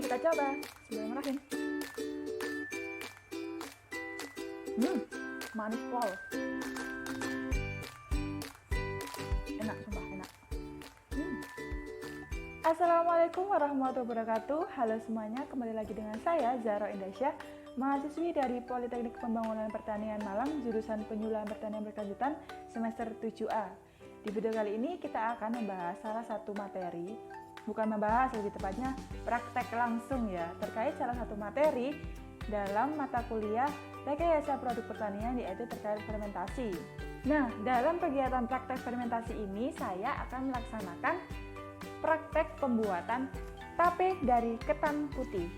Mari kita coba. Bismillahirrahmanirrahim. Manis pol. Enak, sumpah enak. Assalamualaikum warahmatullahi wabarakatuh. Halo semuanya, kembali lagi dengan saya Zahra Indasya, mahasiswi dari Politeknik Pembangunan Pertanian Malang, jurusan Penyuluhan Pertanian Berkelanjutan semester 7A. Di video kali ini kita akan membahas salah satu materi, bukan membahas, lebih tepatnya praktek langsung ya, terkait salah satu materi dalam mata kuliah Rekayasa Produk Pertanian, yaitu terkait fermentasi. Nah, dalam kegiatan praktek fermentasi ini saya akan melaksanakan praktek pembuatan tape dari ketan putih.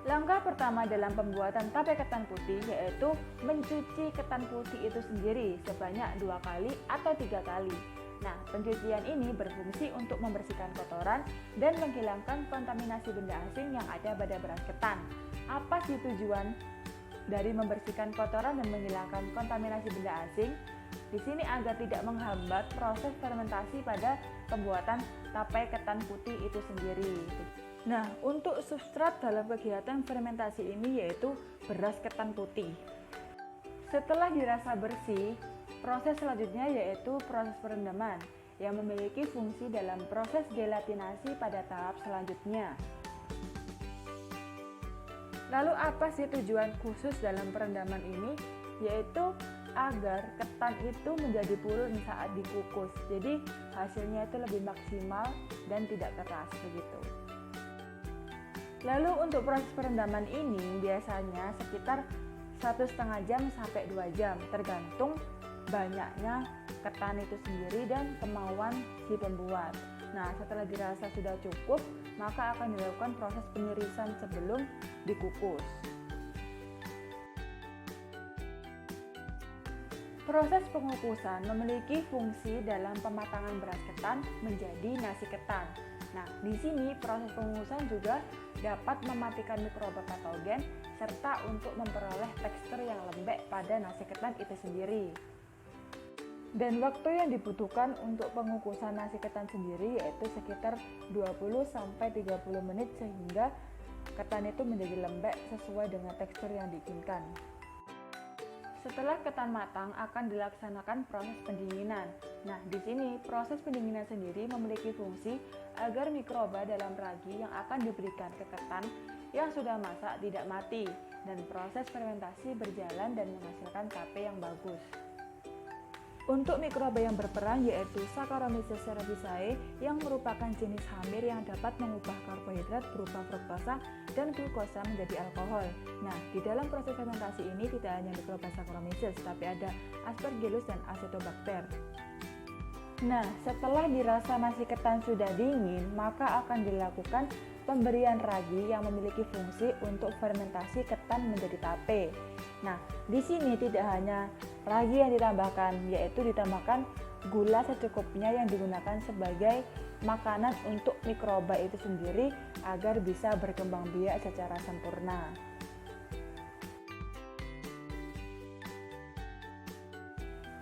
Langkah pertama dalam pembuatan tape ketan putih yaitu mencuci ketan putih itu sendiri sebanyak 2 kali atau 3 kali. Nah, pencucian ini berfungsi untuk membersihkan kotoran dan menghilangkan kontaminasi benda asing yang ada pada beras ketan. Apa sih tujuan dari membersihkan kotoran dan menghilangkan kontaminasi benda asing? Di sini agar tidak menghambat proses fermentasi pada pembuatan tape ketan putih itu sendiri. Nah, untuk substrat dalam kegiatan fermentasi ini yaitu beras ketan putih. Setelah dirasa bersih, proses selanjutnya yaitu proses perendaman yang memiliki fungsi dalam proses gelatinasi pada tahap selanjutnya. Lalu apa sih tujuan khusus dalam perendaman ini? Yaitu agar ketan itu menjadi purun saat dikukus. Jadi hasilnya itu lebih maksimal dan tidak keras begitu. Lalu untuk proses perendaman ini biasanya sekitar 1,5 jam sampai 2 jam tergantung banyaknya ketan itu sendiri dan kemauan si pembuat. Nah, setelah dirasa sudah cukup, maka akan dilakukan proses penirisan sebelum dikukus. Proses pengukusan memiliki fungsi dalam pematangan beras ketan menjadi nasi ketan. Nah, di sini proses pengukusan juga dapat mematikan mikroba patogen serta untuk memperoleh tekstur yang lembek pada nasi ketan itu sendiri. Dan waktu yang dibutuhkan untuk pengukusan nasi ketan sendiri yaitu sekitar 20-30 menit sehingga ketan itu menjadi lembek sesuai dengan tekstur yang diinginkan. Setelah ketan matang akan dilaksanakan proses pendinginan. Nah, di sini proses pendinginan sendiri memiliki fungsi agar mikroba dalam ragi yang akan diberikan ke ketan yang sudah masak tidak mati dan proses fermentasi berjalan dan menghasilkan tape yang bagus. Untuk mikroba yang berperan yaitu Saccharomyces cerevisiae yang merupakan jenis hamir yang dapat mengubah karbohidrat berupa fruktosa dan glukosa menjadi alkohol. Nah, di dalam proses fermentasi ini tidak hanya mikroba Saccharomyces, tapi ada Aspergillus dan Acetobacter. Nah, setelah dirasa nasi ketan sudah dingin, maka akan dilakukan pemberian ragi yang memiliki fungsi untuk fermentasi ketan menjadi tape. Nah, di sini tidak hanya ragi yang ditambahkan, yaitu ditambahkan gula secukupnya yang digunakan sebagai makanan untuk mikroba itu sendiri agar bisa berkembang biak secara sempurna.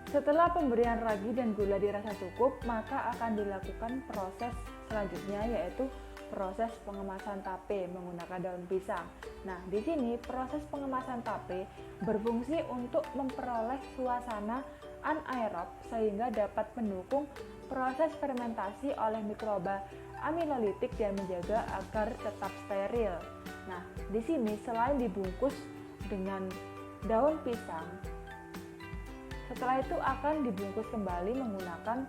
Setelah pemberian ragi dan gula dirasa cukup, maka akan dilakukan proses selanjutnya yaitu proses pengemasan tape menggunakan daun pisang. Nah, di sini proses pengemasan tape berfungsi untuk memperoleh suasana anaerob sehingga dapat mendukung proses fermentasi oleh mikroba amilolitik dan menjaga agar tetap steril. Nah, di sini selain dibungkus dengan daun pisang, setelah itu akan dibungkus kembali menggunakan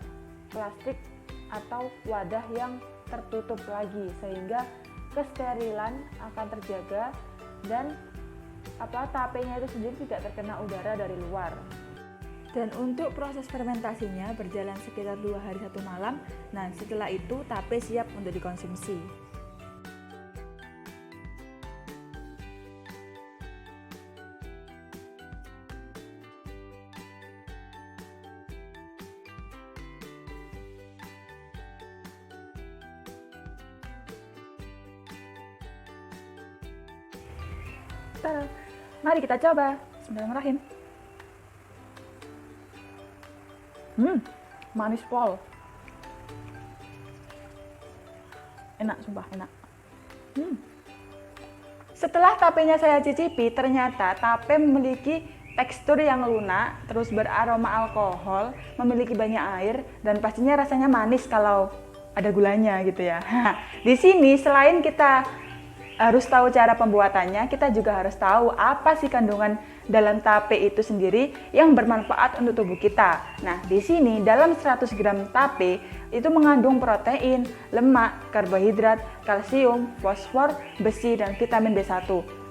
plastik atau wadah yang tertutup lagi sehingga kesterilan akan terjaga dan tapenya itu sendiri tidak terkena udara dari luar. Dan untuk proses fermentasinya berjalan sekitar 2 hari 1 malam. Nah, setelah itu tape siap untuk dikonsumsi. Tada. Mari kita coba. Bismillahirrahmanirrahim. Manis pol. Enak, sumpah enak. Setelah tapenya saya cicipi, ternyata tape memiliki tekstur yang lunak, terus beraroma alkohol, memiliki banyak air, dan pastinya rasanya manis kalau ada gulanya gitu ya. Di sini selain kita harus tahu cara pembuatannya, kita juga harus tahu apa sih kandungan dalam tape itu sendiri yang bermanfaat untuk tubuh kita. Nah, di sini dalam 100 gram tape itu mengandung protein, lemak, karbohidrat, kalsium, fosfor, besi, dan vitamin B1.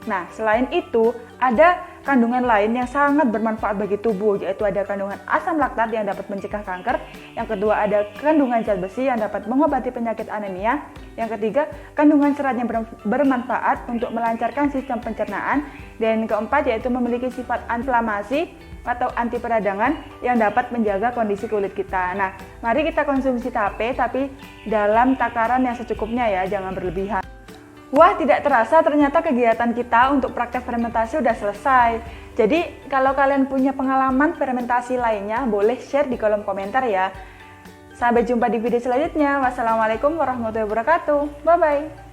Nah, selain itu ada kandungan lain yang sangat bermanfaat bagi tubuh, yaitu ada kandungan asam laktat yang dapat mencegah kanker, yang kedua ada kandungan zat besi yang dapat mengobati penyakit anemia, yang ketiga kandungan serat yang bermanfaat untuk melancarkan sistem pencernaan, dan keempat yaitu memiliki sifat inflamasi atau anti peradangan yang dapat menjaga kondisi kulit kita. Nah, mari kita konsumsi tape tapi dalam takaran yang secukupnya ya, jangan berlebihan. Wah, tidak terasa ternyata kegiatan kita untuk praktek fermentasi udah selesai. Jadi, kalau kalian punya pengalaman fermentasi lainnya, boleh share di kolom komentar ya. Sampai jumpa di video selanjutnya. Wassalamualaikum warahmatullahi wabarakatuh. Bye-bye.